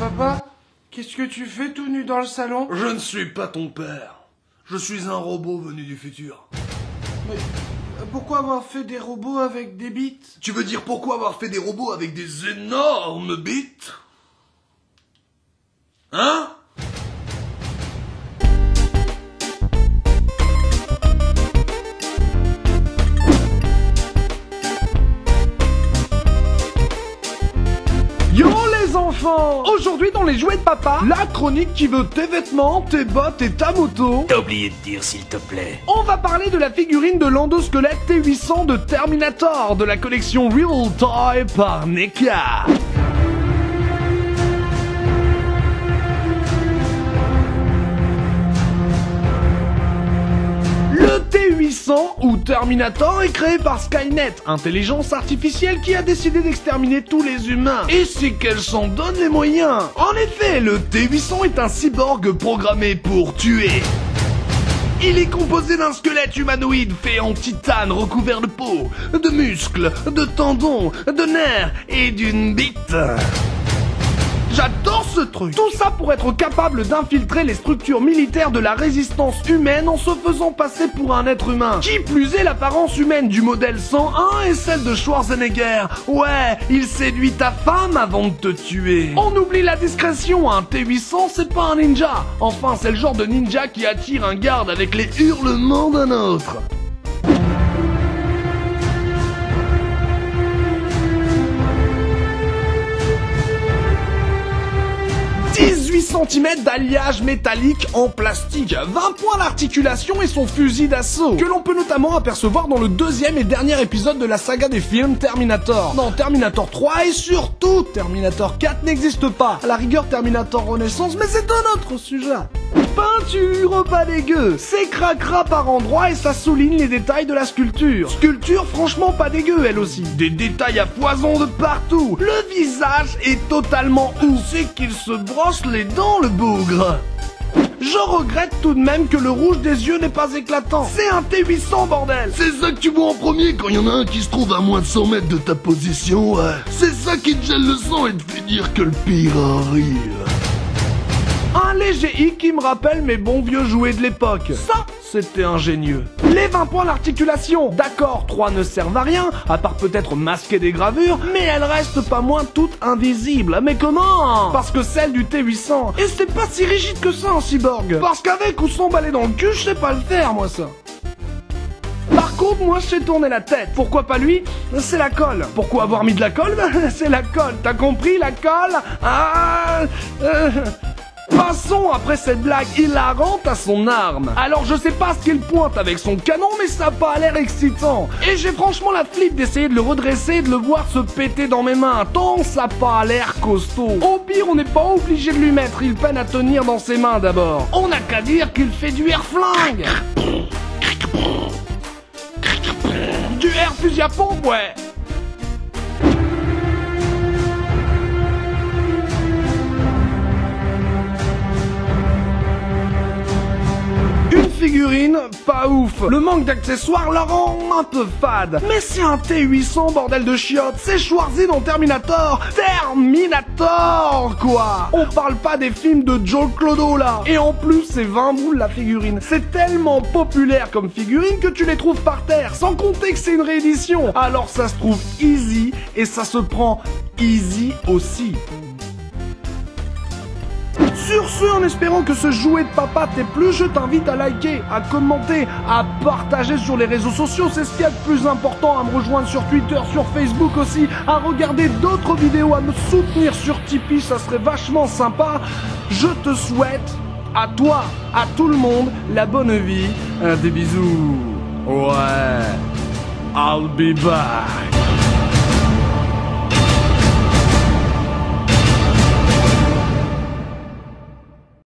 Papa, qu'est-ce que tu fais tout nu dans le salon? Je ne suis pas ton père. Je suis un robot venu du futur. Mais pourquoi avoir fait des robots avec des bites? Tu veux dire pourquoi avoir fait des robots avec des énormes bites? Hein? Yo les enfants! Aujourd'hui dans les jouets de papa, la chronique qui veut tes vêtements, tes bottes et ta moto. T'as oublié de dire s'il te plaît. On va parler de la figurine de l'endosquelette T800 de Terminator de la collection Real Toy par NECA. Le T800 ou Terminator est créé par Skynet, intelligence artificielle qui a décidé d'exterminer tous les humains. Et c'est qu'elle s'en donne les moyens. En effet, le T800 est un cyborg programmé pour tuer. Il est composé d'un squelette humanoïde fait en titane recouvert de peau, de muscles, de tendons, de nerfs et d'une bite. J'adore ce truc. Tout ça pour être capable d'infiltrer les structures militaires de la résistance humaine en se faisant passer pour un être humain. Qui plus est, l'apparence humaine du modèle 101 est celle de Schwarzenegger. Ouais, il séduit ta femme avant de te tuer. On oublie la discrétion, un T800 c'est pas un ninja. Enfin, c'est le genre de ninja qui attire un garde avec les hurlements d'un autre. 18 cm d'alliage métallique en plastique, 20 points d'articulation et son fusil d'assaut, que l'on peut notamment apercevoir dans le deuxième et dernier épisode de la saga des films Terminator. Non, Terminator 3 et surtout Terminator 4 n'existe pas. À la rigueur Terminator Renaissance, mais c'est un autre sujet. Peinture pas dégueu, c'est cracra par endroits et ça souligne les détails de la sculpture. Sculpture franchement pas dégueu elle aussi. Des détails à foison de partout. Le visage est totalement ouf. C'est qu'il se brosse les dents le bougre. Je regrette tout de même que le rouge des yeux n'est pas éclatant. C'est un T800 bordel. C'est ça que tu vois en premier quand il y en a un qui se trouve à moins de 100 mètres de ta position, ouais. C'est ça qui te gèle le sang et te fait dire que le pire arrive. Un léger hic qui me rappelle mes bons vieux jouets de l'époque. Ça, c'était ingénieux. Les 20 points d'articulation. D'accord, 3 ne servent à rien, à part peut-être masquer des gravures, mais elles restent pas moins toutes invisibles. Mais comment? Parce que celle du T800, et c'est pas si rigide que ça un cyborg. Parce qu'avec ou sans balai dans le cul, je sais pas le faire moi ça. Par contre, moi, je sais tourner la tête. Pourquoi pas lui? C'est la colle. Pourquoi avoir mis de la colle? C'est la colle. T'as compris, la colle? Passons après cette blague hilarante à son arme. Alors je sais pas ce qu'il pointe avec son canon, mais ça a pas l'air excitant. Et j'ai franchement la flip d'essayer de le redresser et de le voir se péter dans mes mains, tant ça a pas l'air costaud. Au pire, on n'est pas obligé de lui mettre, il peine à tenir dans ses mains d'abord. On n'a qu'à dire qu'il fait du air flingue. Du air fusil à pompe, ouais. Figurine, pas ouf. Le manque d'accessoires la rend un peu fade. Mais c'est un T800 bordel de chiottes. C'est Schwarzy dans Terminator. Terminator, quoi. On parle pas des films de Joe Clodo là. Et en plus, c'est 20 boules la figurine. C'est tellement populaire comme figurine que tu les trouves par terre. Sans compter que c'est une réédition. Alors ça se trouve easy et ça se prend easy aussi. Sur ce, en espérant que ce jouet de papa t'ait plu, je t'invite à liker, à commenter, à partager sur les réseaux sociaux, c'est ce qu'il y a de plus important, à me rejoindre sur Twitter, sur Facebook aussi, à regarder d'autres vidéos, à me soutenir sur Tipeee, ça serait vachement sympa. Je te souhaite, à toi, à tout le monde, la bonne vie, des bisous. Ouais, I'll be back.